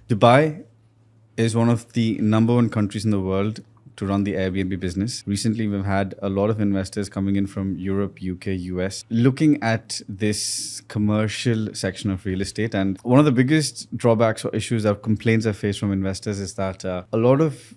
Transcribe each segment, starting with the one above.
Dubai is one of the number one countries in the world to run the Airbnb business. Recently, we've had a lot of investors coming in from Europe, UK, US, looking at this commercial section of real estate. And one of the biggest drawbacks or issues or complaints I face from investors is that a lot of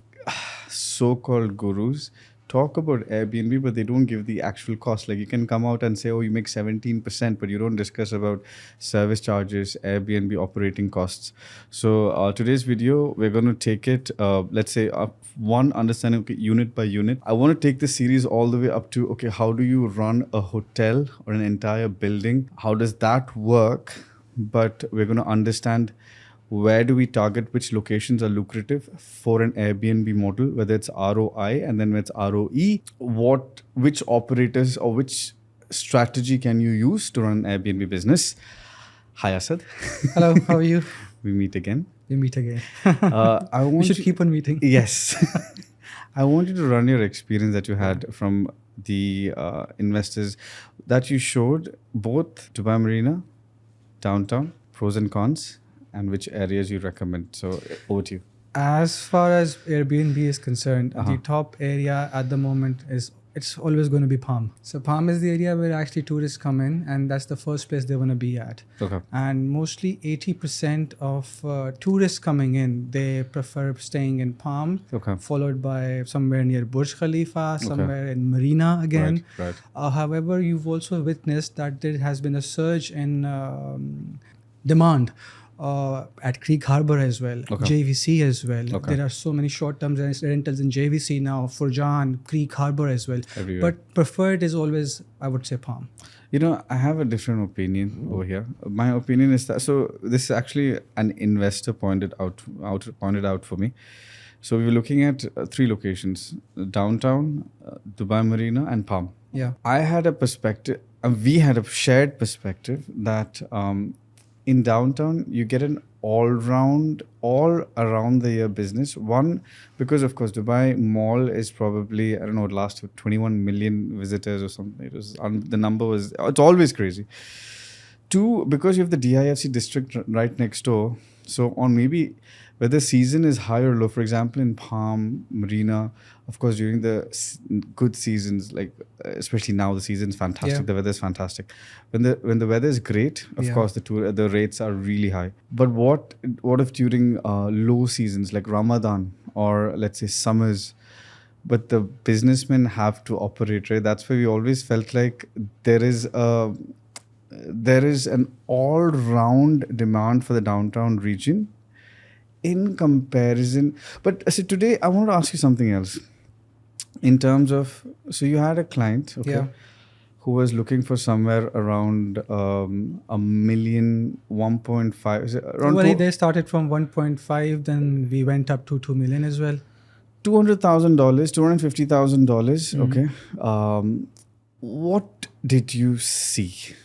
so-called gurus talk about Airbnb, but they don't give the actual cost. Like you can come out and say, oh, you make 17%, but you don't discuss about service charges, Airbnb operating costs. So today's video, we're going to take it, let's say, one understanding unit by unit. I want to take this series all the way up to, okay, how do you run a hotel or an entire building? How does that work? But we're going to understand where do we target, which locations are lucrative for an Airbnb model, whether it's ROI and then when it's ROE, which operators or which strategy can you use to run an Airbnb business? Hi, Asad. Hello, how are you? We meet again. We meet again. We should keep on meeting. Yes. I want you to run your experience that you had from the investors that you showed, both Dubai Marina, downtown, pros and cons, and which areas you recommend. So over to you. As far as Airbnb is concerned, the top area at the moment it's always going to be Palm. So Palm is the area where actually tourists come in, and that's the first place they want to be at. Okay. And mostly 80% of tourists coming in, they prefer staying in Palm, followed by somewhere near Burj Khalifa, somewhere in Marina again. Right. However, you've also witnessed that there has been a surge in demand at Creek Harbor as well, JVC as well. There are so many short-term rentals in JVC now, Furjan, Creek Harbor as well. Everywhere. But preferred is always, I would say, Palm. You know, I have a different opinion over here. My opinion is that, so this is actually an investor pointed out for me. So we were looking at three locations: downtown, Dubai Marina, and Palm. Yeah. I had a perspective, we had a shared perspective that in downtown, you get an all around the year business. One, because of course, Dubai Mall is probably, I don't know, last 21 million visitors or something. It was, the number was, it's always crazy. Two, because you have the DIFC district right next door. So on maybe whether season is high or low, for example, in Palm, Marina, of course, during the good seasons, like especially now the season's fantastic, the weather is fantastic. When the weather is great, of course, the rates are really high. But what if during low seasons like Ramadan or let's say summers, but the businessmen have to operate, right? That's why we always felt like there is an all-round demand for the downtown region in comparison. But so today I want to ask you something else. In terms of, so you had a client, who was looking for somewhere around a million, 1.5. Is it around they started from 1.5, then we went up to 2 million as well. $200,000, $250,000. Okay. What did you see?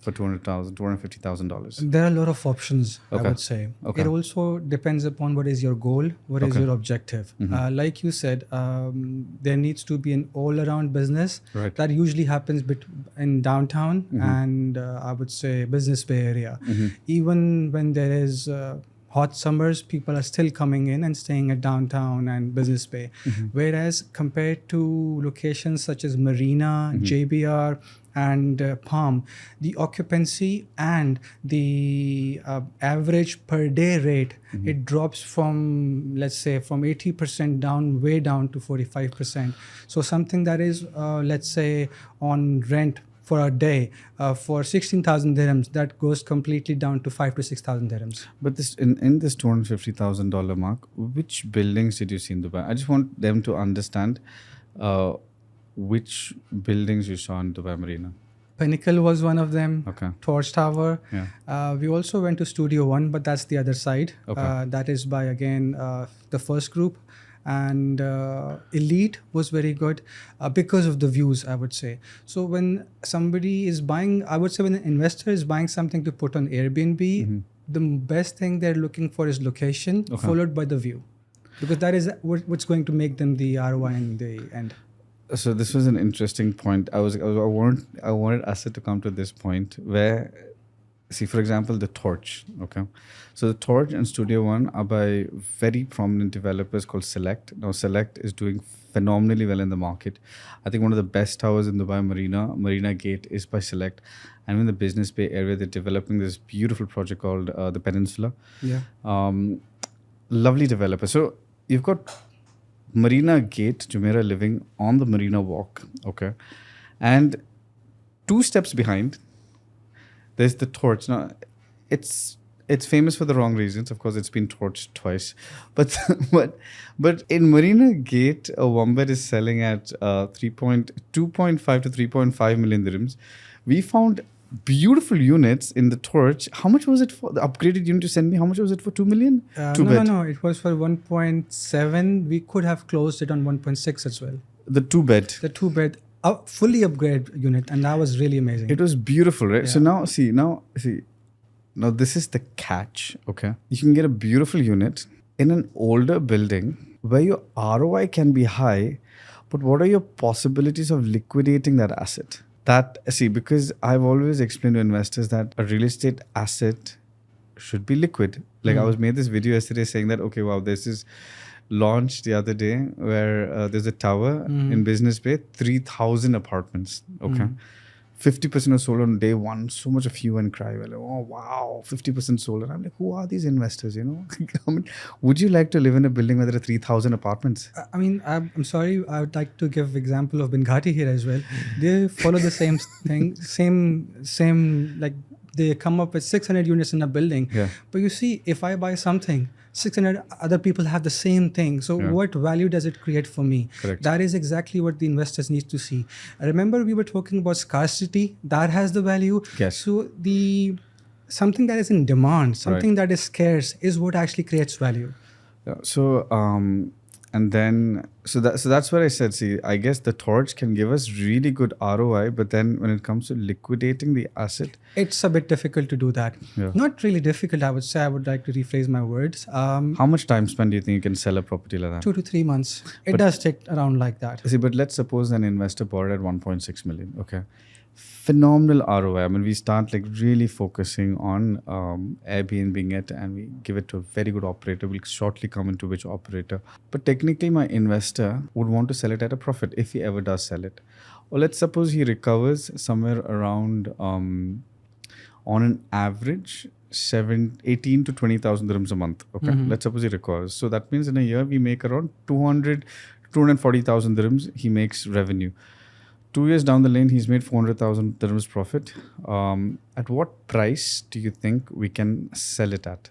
For $250,000? There are a lot of options, I would say. It also depends upon what is your goal, what is your objective. Like you said, there needs to be an all-around business. That usually happens in downtown and I would say Business Bay area. Even when there is hot summers, people are still coming in and staying at downtown and Business Bay. Whereas compared to locations such as Marina, JBR, and Palm, the occupancy and the average per day rate, it drops from, let's say, from 80% down, way down to 45%. So something that is, let's say, on rent for a day for 16,000 dirhams, that goes completely down to 5,000 to 6,000 dirhams. But this in this $250,000 mark, which buildings did you see in Dubai? I just want them to understand which buildings you saw in Dubai Marina. Pinnacle was one of them. Torch Tower. We also went to Studio One, but that's the other side. That is by again the first group. And Elite was very good because of the views, I would say. So when somebody is buying, I would say when an investor is buying something to put on Airbnb, the best thing they're looking for is location, followed by the view, because that is what's going to make them the ROI in the end. So this was an interesting point. I wanted Asad to come to this point where see, for example, the Torch. Okay. So the Torch and Studio One are by very prominent developers called Select. Now, Select is doing phenomenally well in the market. I think one of the best towers in Dubai Marina Gate, is by Select. And in the Business Bay area, they're developing this beautiful project called the Peninsula. Yeah. Lovely developer. So you've got Marina Gate, Jumeirah living on the Marina Walk. Okay. And 2 steps behind, there's the Torch. Now, it's famous for the wrong reasons. Of course, it's been torched twice. But in Marina Gate, a one-bed is selling at 2.5 to 3.5 million dirhams. We found beautiful units in the Torch. How much was it for? The upgraded unit you sent me, how much was it for? 2 million? No. It was for 1.7. We could have closed it on 1.6 as well. The 2-bed? The 2-bed. Fully upgraded unit, and that was really amazing. It was beautiful, right? Yeah. So now this is the catch, okay? You can get a beautiful unit in an older building where your ROI can be high, but what are your possibilities of liquidating that asset? Because I've always explained to investors that a real estate asset should be liquid. Like I was made this video yesterday saying that, okay, wow, this is launched the other day where there's a tower in Business Bay, 3,000 apartments. Okay. 50% are sold on day one. So much of hue and cry. We're like, oh, wow, 50% sold. And I'm like, who are these investors, I mean, would you like to live in a building where there are 3,000 apartments? I mean, I'm sorry. I would like to give example of Benghazi here as well. They follow the same thing, same, like they come up with 600 units in a building. Yeah. But you see, if I buy something, 600 other people have the same thing. So what value does it create for me? Correct. That is exactly what the investors need to see. I remember we were talking about scarcity. That has the value. Yes. So something that is in demand, something that is scarce is what actually creates value. Yeah. So that's what I said. See, I guess the Torch can give us really good ROI, but then when it comes to liquidating the asset, it's a bit difficult to do that. Yeah. Not really difficult, I would say. I would like to rephrase my words. How much time span do you think you can sell a property like that? 2 to 3 months. It does take around like that. See, but let's suppose an investor bought it at 1.6 million. Okay. Phenomenal ROI. I mean, we start like really focusing on Airbnb it, and we give it to a very good operator. We'll shortly come into which operator. But technically, my investor would want to sell it at a profit if he ever does sell it. Or let's suppose he recovers somewhere around, on an average, 18 to 20,000 dirhams a month. Okay, let's suppose he recovers. So that means in a year we make around 240,000 dirhams. He makes revenue. 2 years down the lane, he's made 400,000 dirhams profit. At what price do you think we can sell it at?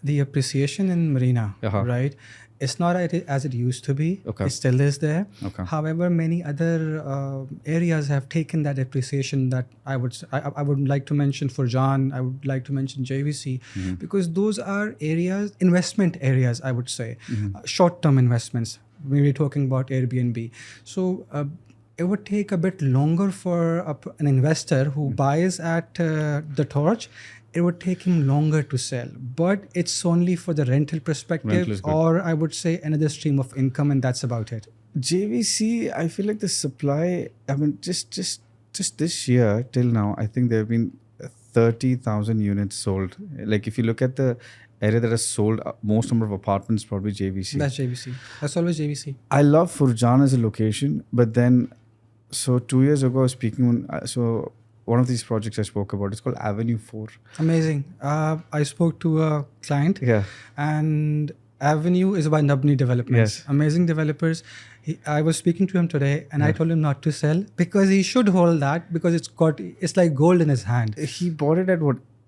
The appreciation in Marina, right? It's not as it used to be. Okay. It still is there. Okay. However, many other areas have taken that appreciation that I would like to mention Furjan, I would like to mention JVC, because those are areas, investment areas, I would say, short-term investments. We're talking about Airbnb. So it would take a bit longer for an investor who buys at the Torch. It would take him longer to sell, but it's only for the rental perspective, or I would say another stream of income, and that's about it. JVC, I feel like the supply, I mean, just this year till now, I think there have been 30,000 units sold. Like if you look at the area that has sold most number of apartments, probably JVC. That's JVC. That's always JVC. I love Furjan as a location, but then, so 2 years ago, I was speaking, one of these projects I spoke about, it's called Avenue 4. Amazing. I spoke to a client, and Avenue is by Nabni Developments. Yes. Amazing developers. I was speaking to him today, and I told him not to sell because he should hold that, because it's like gold in his hand. He bought it at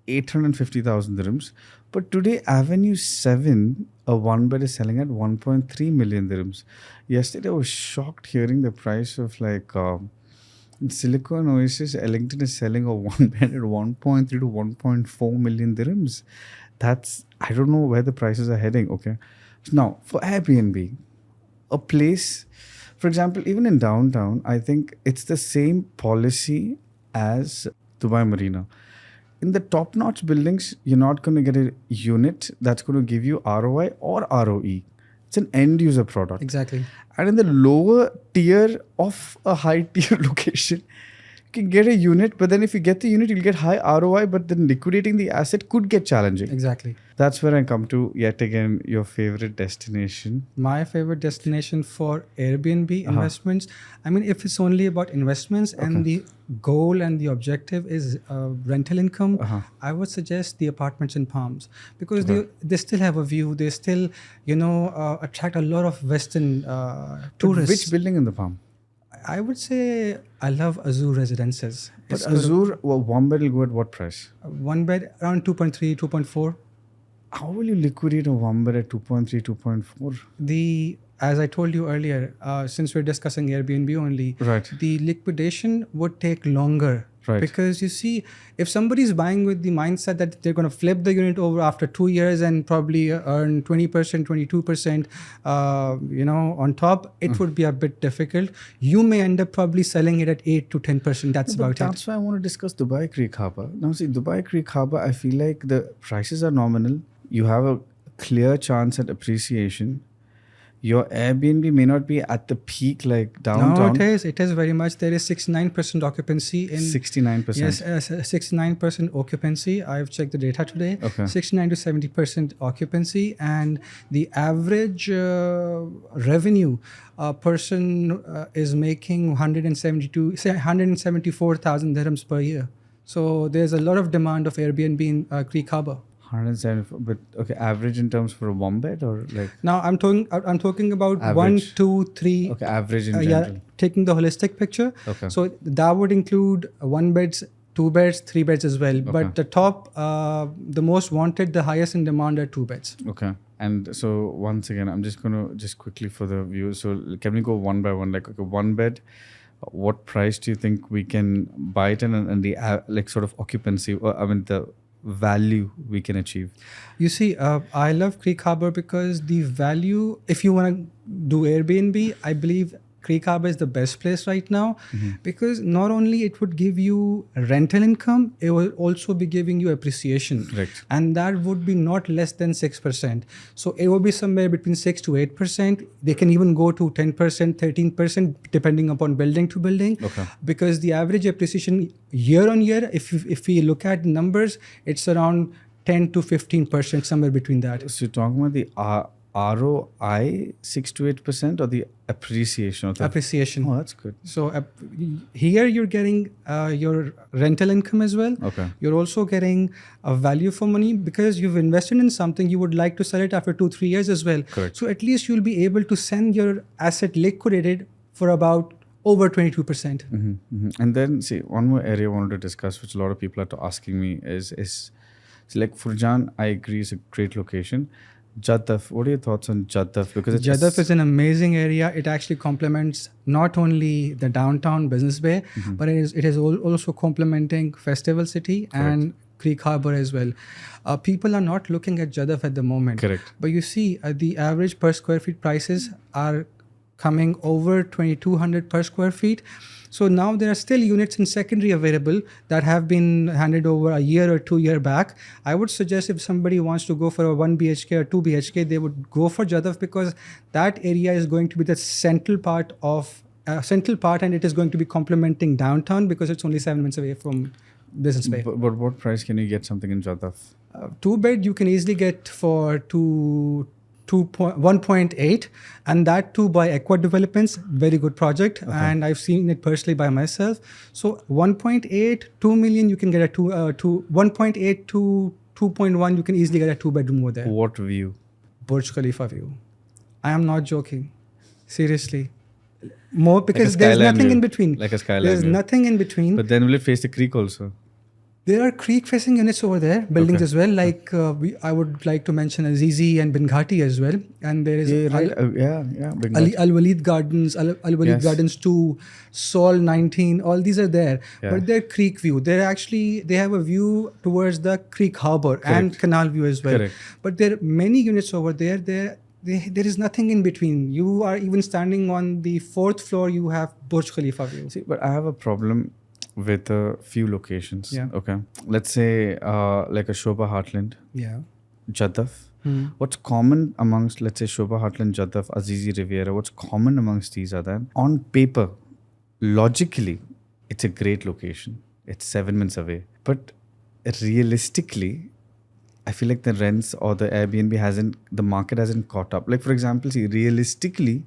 850,000 dirhams. But today, Avenue 7, a one bed is selling at 1.3 million dirhams. Yesterday, I was shocked hearing the price of Silicon Oasis Ellington is selling a one bed at 1.3 to 1.4 million dirhams. I don't know where the prices are heading. Okay. Now, for Airbnb, a place, for example, even in downtown, I think it's the same policy as Dubai Marina. In the top-notch buildings, you're not going to get a unit that's going to give you ROI or ROE. It's an end-user product. Exactly. And in the lower tier of a high-tier location, can get a unit, but then if you get the unit, you'll get high ROI, but then liquidating the asset could get challenging. Exactly. That's where I come to yet again your favorite destination. My favorite destination for Airbnb investments. I mean, if it's only about investments and the goal and the objective is rental income, I would suggest the apartments in Palms, because they still have a view. They still, attract a lot of Western tourists. Which building in the Palm? I would say I love Azure Residences. But Azure, one bed will go at what price? One bed around 2.3, 2.4. How will you liquidate a one bed at 2.3, 2.4? As I told you earlier, since we're discussing Airbnb only, the liquidation would take longer. Because you see, if somebody's buying with the mindset that they're going to flip the unit over after 2 years and probably earn 20%, 22%, on top, it would be a bit difficult. You may end up probably selling it at 8 to 10%. That's why I want to discuss Dubai Creek Harbour. Now, see, Dubai Creek Harbour, I feel like the prices are nominal. You have a clear chance at appreciation. Your Airbnb may not be at the peak like downtown. No, it is very much. There is 69% occupancy in 69%. Yes, 69% occupancy. I've checked the data today. 69 to 70% occupancy, and the average revenue a person is making 174,000 dirhams per year. So there's a lot of demand of Airbnb in Creek Harbour. 174, but average in terms for a one bed or like? Now I'm talking about average. 1, 2, 3. Okay, average in general. Taking the holistic picture. So that would include 1 beds, 2 beds, 3 beds as well. But the top, the most wanted, the highest in demand are 2 beds. Okay. And so once again, I'm just going to quickly for the viewers. So can we go one by one? Like, 1 bed, what price do you think we can buy it in, and the sort of occupancy, the value we can achieve? You see, I love Creek Harbour because the value, if you want to do Airbnb, I believe Creek Harbour is the best place right now, because not only it would give you rental income, it will also be giving you appreciation. And that would be not less than 6%. So it will be somewhere between 6 to 8%. They can even go to 10%, 13%, depending upon building to building. Because the average appreciation year on year, if we look at numbers, it's around 10 to 15%, somewhere between that. So you're talking about the ROI 6 to 8% or the appreciation? Appreciation. Oh, that's good. So here you're getting your rental income as well. You're also getting a value for money because you've invested in something. You would like to sell it after 2-3 years as well. So at least you'll be able to send your asset liquidated for about over 22%. And then see, one more area I wanted to discuss, which a lot of people are asking me is like Furjan, I agree, is a great location. Jaddaf, what are your thoughts on Jaddaf? Because Jaddaf is an amazing area. It actually complements not only the downtown business bay, but it is also complementing Festival City and Creek Harbour as well. People are not looking at Jaddaf at the moment. But you see, the average per square feet prices are coming over 2,200 per square feet. So now there are still units in secondary available that have been handed over a year or 2 years back. I would suggest if somebody wants to go for a 1 BHK or 2 BHK, they would go for Jaddaf, because that area is going to be the central part and it is going to be complementing downtown because it's only 7 minutes away from Business Bay. But what price can you get something in Jaddaf? 2 bed you can easily get for 1.8, and that too by Aqua Developments, very good project, and I've seen it personally by myself. So 1.8, 2 million you can get a 1.8 to 2.1 you can easily get a 2-bedroom over there. What view? Burj Khalifa view. I am not joking, seriously. More because like there's nothing in between. Like a skyline. There's nothing in between. But then will it face the creek also? There are creek-facing units over there, buildings as well. Like I would like to mention Azizi and Binghati as well. And there is Al Walid Gardens, Al Walid Gardens 2, Sol 19. All these are there, but they're creek view. They have a view towards the Creek Harbour and canal view as well. But there are many units over there. There is nothing in between. You are even standing on the 4th floor. You have Burj Khalifa view. See, but I have a problem with a few locations. Okay. Let's say like a Shobha Heartland. Jaddaf. What's common amongst, let's say, Shobha Heartland, Jaddaf, Azizi Riviera, what's common amongst these are that on paper, logically, it's a great location. It's 7 minutes away. But realistically, I feel like the rents or the Airbnb the market hasn't caught up. Like, for example, see, realistically,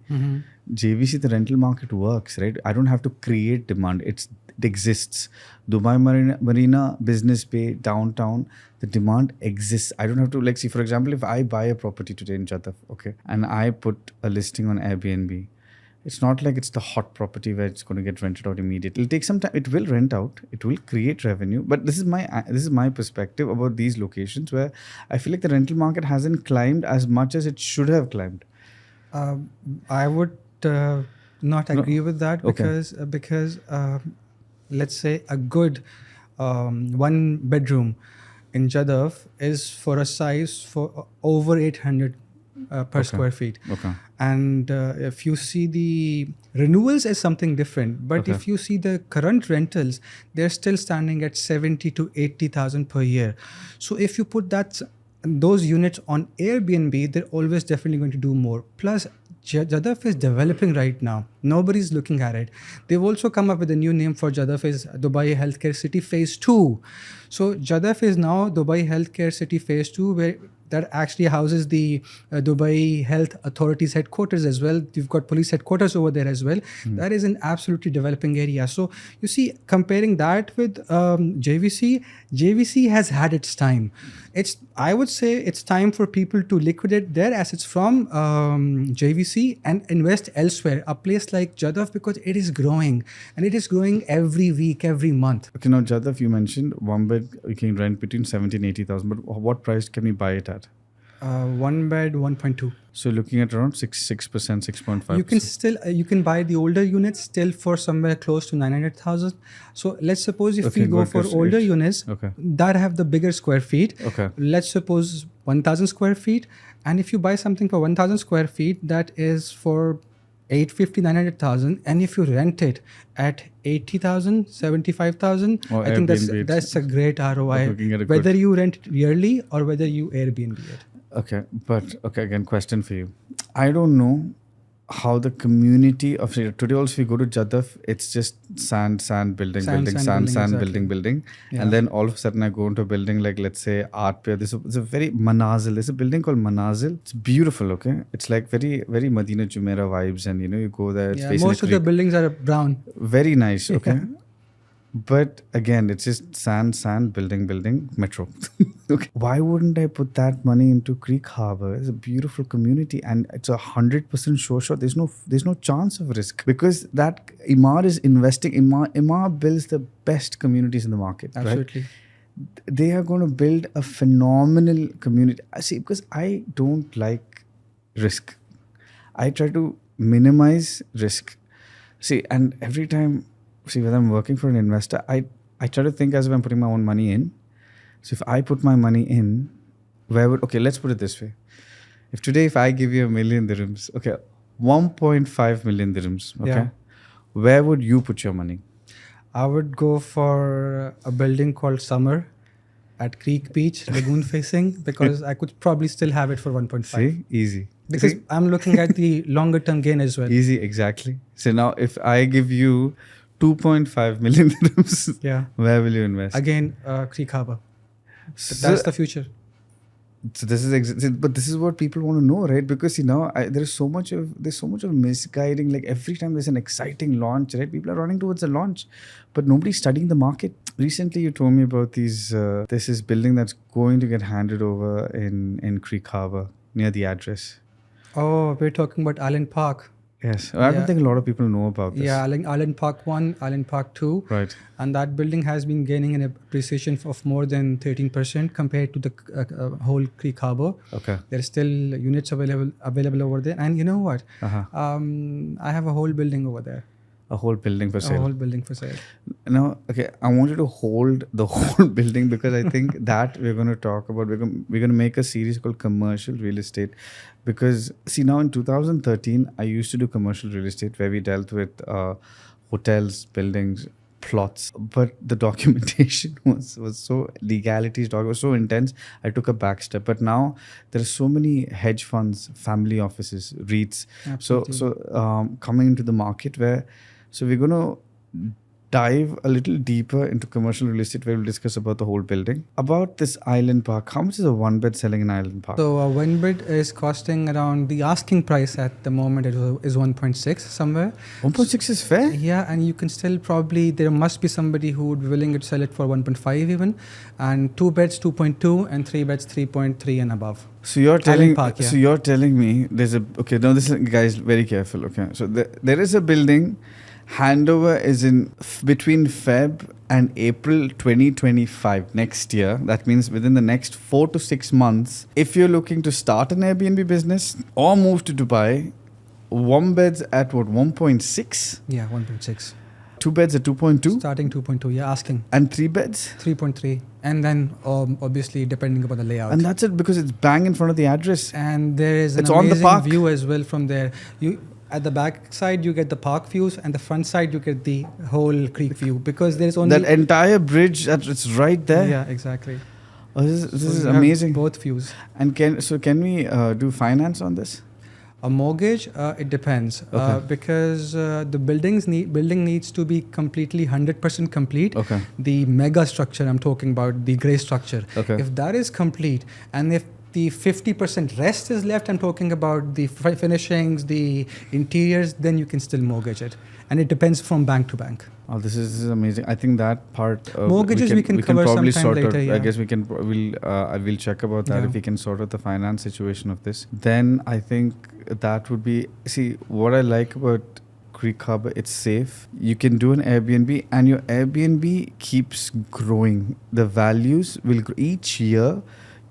JVC, the rental market works, right? I don't have to create demand. It exists. Dubai Marina, Business Bay, downtown, the demand exists. I don't have to, like, see, for example, if I buy a property today in Jadaf, okay, and I put a listing on Airbnb, it's not like it's the hot property where it's going to get rented out immediately. It'll take some time. It will rent out. It will create revenue. But this is my perspective about these locations where I feel like the rental market hasn't climbed as much as it should have climbed. I would not agree with that because let's say a good 1 bedroom in Jadaf is for a size for over 800 per square feet. Okay. And if you see the renewals as something different, but if you see the current rentals, they're still standing at 70 to 80,000 per year. So if you put those units on Airbnb, they're always definitely going to do more. Plus, Jadaf is developing right now. Nobody's looking at it. They've also come up with a new name for Jadaf is Dubai Healthcare City Phase 2. So Jadaf is now Dubai Healthcare City Phase 2, where that actually houses the Dubai Health Authority's headquarters as well. You've got police headquarters over there as well. That is an absolutely developing area. So you see, comparing that with JVC has had its time. I would say it's time for people to liquidate their assets from JVC and invest elsewhere. A place like Jadaf, because it is growing and it is growing every week, every month. Okay, now Jadaf, you mentioned 1 bed you can rent between 70 and 80,000. But what price can we buy it at? 1 bed, 1.2. So looking at around 6%, 6.5%. You can buy the older units still for somewhere close to 900,000. So let's suppose if we go for older units that have the bigger square feet, let's suppose 1,000 square feet. And if you buy something for 1,000 square feet, that is for 850, 900,000. And if you rent it at 80,000, 75,000, I think that's a great ROI. Whether you rent it yearly or whether you Airbnb it. Okay, but again, question for you. I don't know how the community of today also, if you go to Jadaf, it's just sand, building, building. Yeah. And then all of a sudden I go into a building like, let's say, Art Pier. It's a very Manazil. There's a building called Manazil. It's beautiful, okay? It's like very, very Medina Jumeirah vibes, and you go there. It's most of the buildings are brown. Very nice, okay? But again, it's just sand, building, metro. Okay. Why wouldn't I put that money into Creek Harbour? It's a beautiful community and it's 100% sure shot. There's no chance of risk because that Emaar is investing. Emaar builds the best communities in the market. Absolutely. Right? They are going to build a phenomenal community. See, because I don't like risk. I try to minimize risk. See, and every time, when I'm working for an investor, I try to think as if I'm putting my own money in. So if I put my money in, let's put it this way. If I give you 1 million dirhams, 1.5 million dirhams, where would you put your money? I would go for a building called Summer at Creek Beach, lagoon facing, because I could probably still have it for 1.5. See? Easy. Because I'm looking at the longer term gain as well. Easy, exactly. So now if I give you 2.5 million dirhams, where will you invest? Again, Creek Harbour. That's the future. So this is what people want to know, right? Because there's so much of misguiding. Like every time there's an exciting launch, right? People are running towards the launch, but nobody's studying the market. Recently, you told me about this building that's going to get handed over in Creek Harbour near the address. Oh, we're talking about Island Park. Yes, I don't think a lot of people know about this. Yeah, Island Park 1, Island Park 2. Right. And that building has been gaining an appreciation of more than 13% compared to the whole Creek Harbour. Okay. There are still units available over there. And you know what? I have a whole building over there. A whole building for sale. A whole building for sale. Now, I want you to hold the whole building because I think that we're going to talk about. We're going to make a series called Commercial Real Estate. Because, now in 2013, I used to do commercial real estate where we dealt with hotels, buildings, plots. But the documentation was so, legalities was so intense, I took a back step. But now there are so many hedge funds, family offices, REITs. Absolutely. So coming into the market where, we're going to dive a little deeper into commercial real estate where we'll discuss about the whole building. About this island park, how much is a one bed selling in Island Park? So a one bed is costing around, the asking price at the moment is 1.6 somewhere. 1.6 is fair? Yeah, and you can still probably, there must be somebody who would be willing to sell it for 1.5 even, and 2 beds 2.2 and 3 beds 3.3 and above. So you're telling Park, yeah. So you're telling me there's a okay, now this is, guys, very careful, okay. So there is a building, handover is in between Feb and April 2025 next year. That means within the next 4 to 6 months. If you're looking to start an Airbnb business or move to Dubai, one beds at what, 1.6? Yeah, 1.6. 2 beds at 2.2? Starting 2.2, yeah, asking. And 3 beds? 3.3. And then obviously depending upon the layout. And that's it, because it's bang in front of the address. And there is an It's on the amazing park. view as well from there. At the back side, you get the park views, and the front side, you get the whole creek view, because there's only... That entire bridge, it's right there. Yeah, exactly. Oh, this is you have amazing. Both views. And can we do finance on this? A mortgage, it depends. Okay. Because the building needs to be completely 100% complete. Okay. The mega structure I'm talking about, the grey structure. Okay. If that is complete, and if the 50% rest is left, I'm talking about the finishings, the interiors, then you can still mortgage it. And it depends from bank to bank. Oh, this is amazing. I think that part mortgages we can cover probably sometime sort later. out. Yeah. I guess we'll check about that. Yeah. If we can sort out the finance situation of this, then I think that would be. See, what I like about Creek Harbor, it's safe. You can do an Airbnb, and your Airbnb keeps growing. The values will grow each year.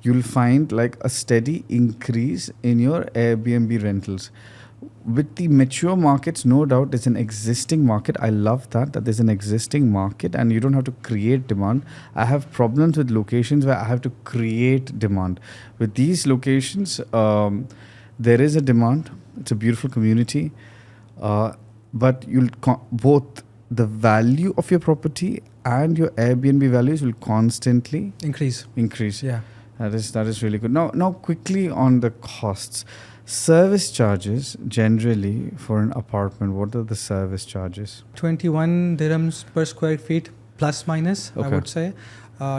You'll find like a steady increase in your Airbnb rentals. With the mature markets, no doubt there's an existing market. I love that there's an existing market and you don't have to create demand. I have problems with locations where I have to create demand. With these locations, there is a demand. It's a beautiful community. But both the value of your property and your Airbnb values will constantly increase. Yeah. That is really good. Now quickly on the costs. Service charges generally for an apartment, what are the service charges? 21 dirhams per square feet plus minus, okay. I would say.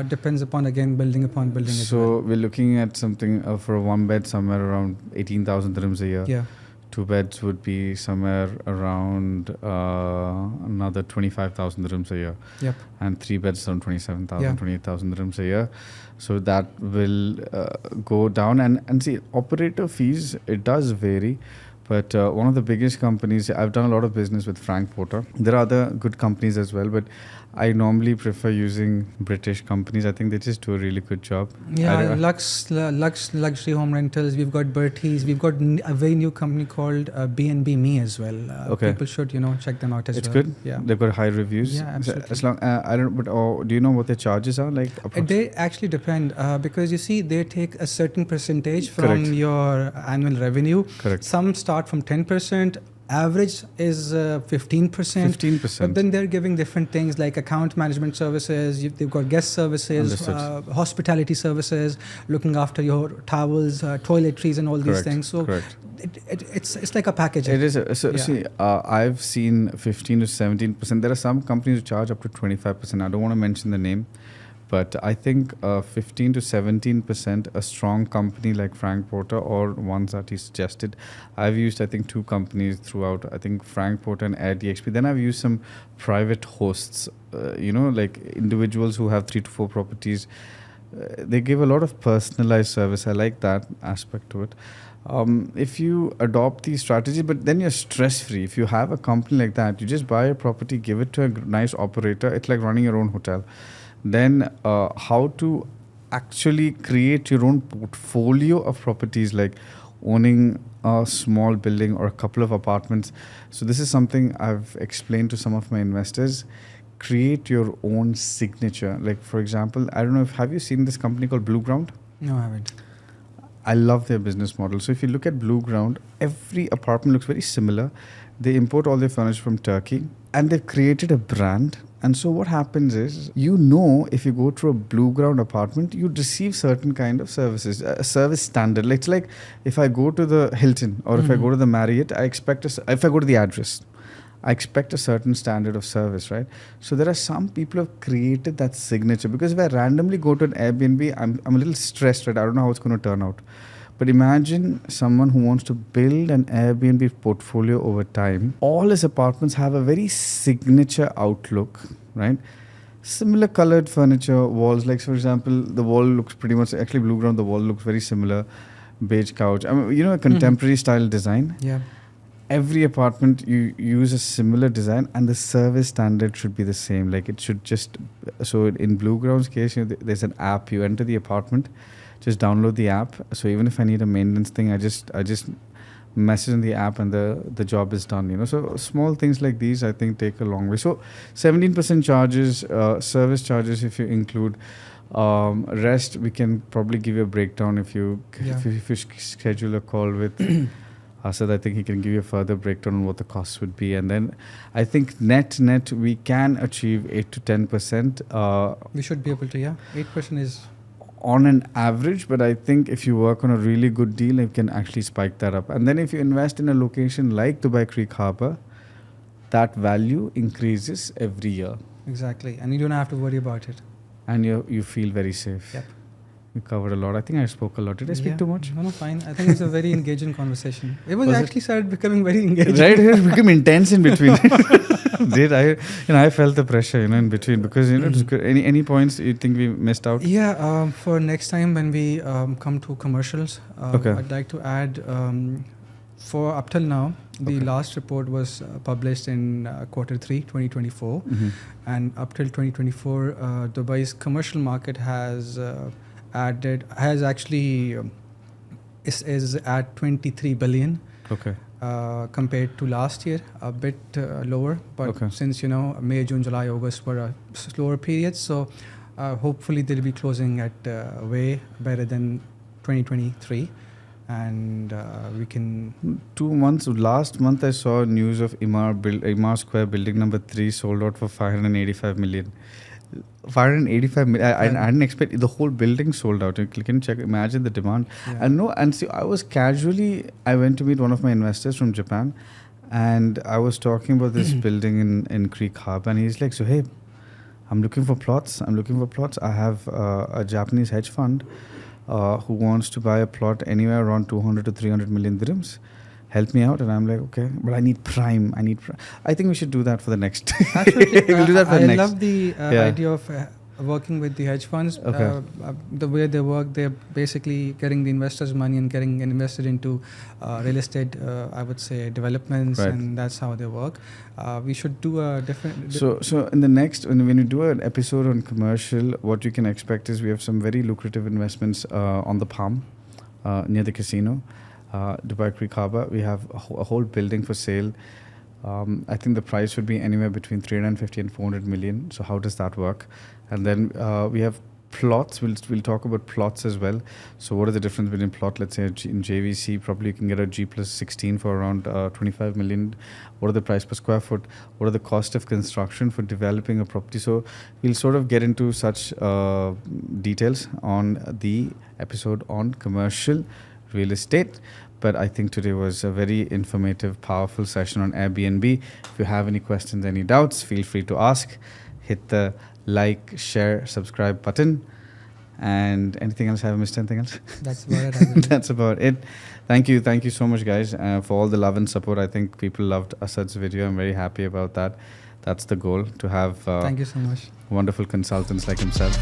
Depends upon building upon building. So we're looking at something for a one bed somewhere around 18,000 dirhams a year. Yeah. 2 beds would be somewhere around another 25,000 dirhams a year. Yep. And 3 beds around 27,000, yeah. 28,000 dirhams a year. So that will go down. And see, operator fees, it does vary. But one of the biggest companies, I've done a lot of business with Frank Porter. There are other good companies as well, but I normally prefer using British companies. I think they just do a really good job. Yeah, luxury home rentals. We've got Bertie's. We've got a very new company called B&B Me as well. Okay. People should check them out as well. It's good. Yeah, they've got high reviews. Yeah, absolutely. As long I don't. But do you know what their charges are like? They actually depend because you see they take a certain percentage from Correct. your annual revenue. Correct. Some start from 10%. Average is 15%. 15%. But then they're giving different things like account management services. They've got guest services, hospitality services, looking after your towels, toiletries, and all these things. So it's like a package. It is. See, I've seen 15 to 17%. There are some companies who charge up to 25%. I don't want to mention the name. But I think 15 to 17%, a strong company like Frank Porter or ones that he suggested. I've used, I think, 2 companies throughout. I think Frank Porter and AirDXP. Then I've used some private hosts, like individuals who have 3 to 4 properties. They give a lot of personalized service. I like that aspect to it. If you adopt these strategies, but then you're stress-free. If you have a company like that, you just buy a property, give it to a nice operator. It's like running your own hotel. Then how to actually create your own portfolio of properties, like owning a small building or a couple of apartments. So this is something I've explained to some of my investors. Create your own signature. Like, for example, I don't know have you seen this company called Blue Ground? No, I haven't. I love their business model. So if you look at Blue Ground, every apartment looks very similar. They import all their furniture from Turkey and they've created a brand. And so what happens is, if you go to a Blue Ground apartment, you'd receive certain kind of services, a service standard. It's like if I go to the Hilton or if I go to the Marriott, if I go to the address, I expect a certain standard of service, right? So there are some people who have created that signature, because if I randomly go to an Airbnb, I'm a little stressed, right? I don't know how it's going to turn out. But imagine someone who wants to build an Airbnb portfolio over time. All his apartments have a very signature outlook, right? Similar colored furniture, walls. Like, for example, the wall looks pretty much, actually blue ground, the wall looks very similar. Beige couch. I mean, a contemporary style design. Yeah. Every apartment you use a similar design, and the service standard should be the same. Like, it should just, so in Blue Ground's case, there's an app. You enter the apartment, just download the app. So even if I need a maintenance thing, I just message in the app and the job is done. So small things like these, I think, take a long way. So 17% charges, service charges if you include. Rest, we can probably give you a breakdown if you schedule a call with Asad. I think he can give you a further breakdown on what the costs would be, and then I think net we can achieve 8 to 10%. We should be able to, 8% is on an average, but I think if you work on a really good deal, you can actually spike that up. And then if you invest in a location like Dubai Creek Harbour, that value increases every year. Exactly, and you don't have to worry about it. And you feel very safe. Yep. We covered a lot. I think I spoke a lot. Did I speak too much? No, fine. I think it's a very engaging conversation. It was actually started becoming very engaging. Right, it became intense in between. I felt the pressure, in between, because it's good. Any points you think we missed out? Yeah, for next time when we come to commercials, I'd like to add, for up till now, the last report was published in Q3 2024, and up till 2024, Dubai's commercial market is at 23 billion. Okay. Compared to last year, a bit lower, but since May, June, July, August were a slower period, so hopefully they'll be closing at way better than 2023. And we can 2 months. Last month I saw news of Emaar Square building number 3 sold out for 585 million. 585 million. I didn't expect the whole building sold out. You can check. Imagine the demand. Yeah. And see, I went to meet one of my investors from Japan, and I was talking about this building in Creek Harbour, and he's like, Zohaib, I'm looking for plots. I have a Japanese hedge fund who wants to buy a plot anywhere around 200 to 300 million dirhams. Help me out. And I'm like, okay, but I need prime. I think we should do that for the next. Absolutely. We'll do that for the next. I love the idea of working with the hedge funds. Okay. The way they work, they're basically getting the investors' money and getting invested into real estate, I would say, developments, right. And that's how they work. We should do a different... So in the next, when you do an episode on commercial, what you can expect is we have some very lucrative investments on the Palm, near the casino. Dubai Creek Harbour, we have a whole building for sale. I think the price would be anywhere between 350 and 400 million. So how does that work? And then we have plots. We'll talk about plots as well. So what is the difference between plot? Let's say in JVC, probably you can get a G+16 for around 25 million. What are the price per square foot? What are the cost of construction for developing a property? So we'll sort of get into such details on the episode on commercial real estate. But I think today was a very informative, powerful session on Airbnb. If you have any questions, any doubts, feel free to ask. Hit the like, share, subscribe button. And anything else? Have I missed anything else? That's about it. That's about it. Thank you so much, guys, for all the love and support. I think people loved Asad's video. I'm very happy about that. That's the goal, to have thank you so much. Wonderful consultants like himself.